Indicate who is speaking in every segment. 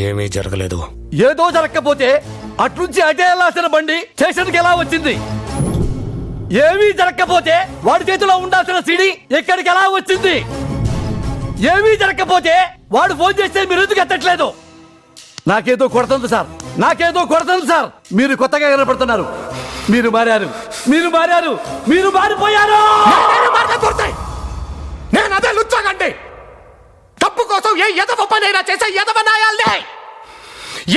Speaker 1: ఏమీ జరగలేదు.
Speaker 2: ఏదో జరగకపోతే అట్నుంచి అటే వెళ్లాల్సిన బండి స్టేషన్కి ఎలా వచ్చింది? ఏమీ జరగకపోతే వాడి చేతిలో ఉండాల్సిన సిడి ఎక్కడికి ఎలా వచ్చింది? ఏమీ జరగకపోతే వాడు ఫోన్ చేస్తే మీరు ఎందుకు ఎత్తట్లేదు? నాకేదో కొడుతుంది సార్, నాకేదో కొడుతుంది సార్. మీరు కొత్తగా కనపడుతున్నారు. మీరు మారారు, మీరు మారారు, మీరు మారిపోయారు.
Speaker 1: నేను అదే లుచ్చాగండి. తప్పు కోసం ఏ ఎదవ పనైనా చేసే ఎదవనాయాల్ని,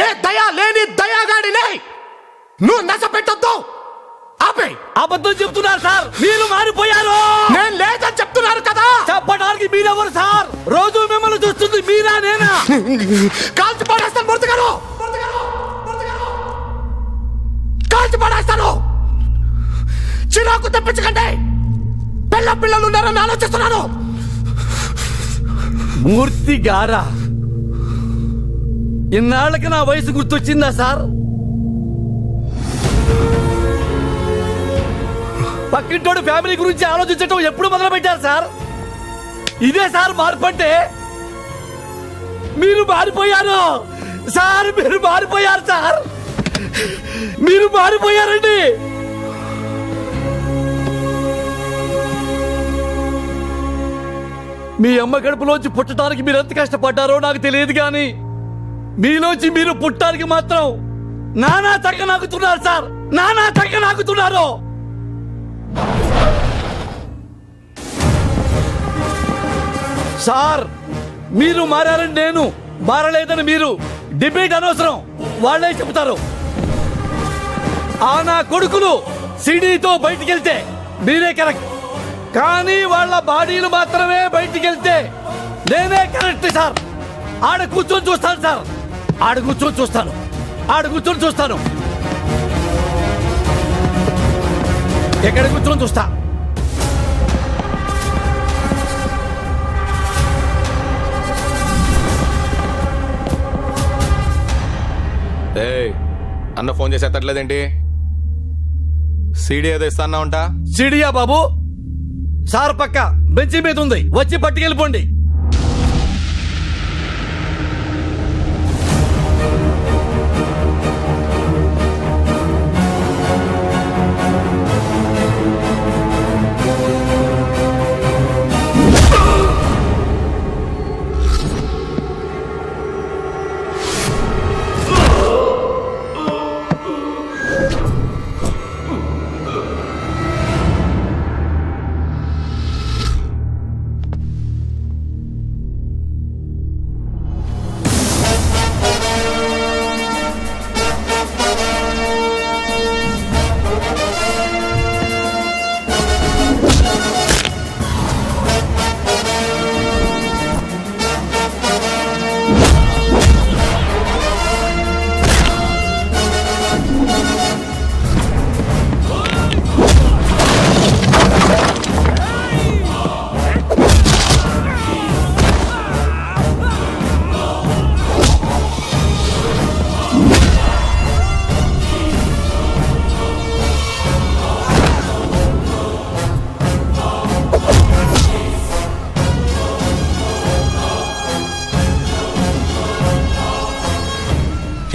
Speaker 1: ఏ దయా లేని దయాగాడిని నువ్వు నశ పెట్టొద్దు. ఆపే.
Speaker 2: అబద్ధం చెప్తున్నారు సార్, మీరు మారిపోయారు.
Speaker 1: నేను లేదని చెప్తున్నారు కదా.
Speaker 2: చెప్పడానికి మీరెవరు సార్? రోజు మిమ్మల్ని చూస్తుంది మీరా నేనా?
Speaker 1: కాల్చి పడేస్తాను మూర్తి గారు, కాల్చి పడేస్తాను. చిరాకు తెప్పించకండి. పిల్లలు ఉన్నారని ఆలోచిస్తున్నాను.
Speaker 2: మూర్తి గారా? ఇన్నాళ్ళకి నా వయసు గుర్తొచ్చిందా సార్? పక్కింటోడు ఫ్యామిలీ గురించి ఆలోచించటం ఎప్పుడు మొదలు పెట్టారు సార్? ఇదే సార్ మార్పు అంటే? మీరు మారిపోయారు సార్, మీరు మారిపోయారు సార్, మీరు మారిపోయారండి. మీ అమ్మ కడుపులోంచి పుట్టడానికి మీరు ఎంత కష్టపడ్డారో నాకు తెలియదు కానీ మీలోంచి మీరు పుట్టడానికి మాత్రం నానా తగ్గ నాకుతున్నారు సార్, నానా తగ్గ నాకుతున్నారు. సార్ మీరు మారారని నేను, మారలేదని మీరు. డిబేట్ అనవసరం, వాళ్ళే చెబుతారు. ఆ నా కొడుకులు సిడీతో బయటికి వెళ్తే మీరే కరెక్ట్, కానీ వాళ్ళ బాడీలు మాత్రమే బయటికి వెళ్తే నేనే కరెక్ట్ సార్. ఆడ కూర్చొని చూస్తాను సార్, ఆడ కూర్చొని చూస్తాను, ఆడ కూర్చొని చూస్తాను. ఎక్కడ కూర్చొని చూస్తా.
Speaker 3: అన్న ఫోన్ చేసి ఎత్తట్లేదేంటి? సీడీ ఏదో ఇస్తా ఉంటా.
Speaker 2: సిడియా బాబు? సార్ పక్క బెంచి మీద ఉంది, వచ్చి పట్టుకెళ్ళిపోండి.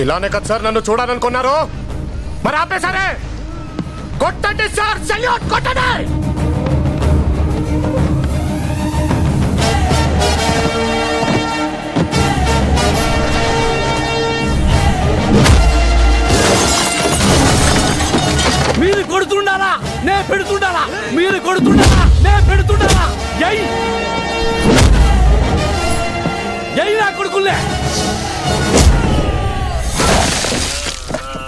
Speaker 1: ఇలానే కదా సార్ నన్ను చూడాలనుకున్నారు? మరి ఆపేసరే. కొట్టండి సార్, సెల్యూట్ కొట్టండి.
Speaker 2: మీరు కొడుతుండాలా నే పెడుతుండాలా? మీరు కొడుతుండాలా నే పెడుతుండాలా? ఎయ్ ఎయ్ నా కొడుకులే.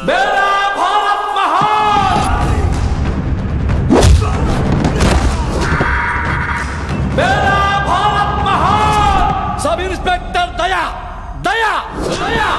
Speaker 2: मेरा भारत महान, मेरा भारत महान. सब इंस्पेक्टर दया दया दया.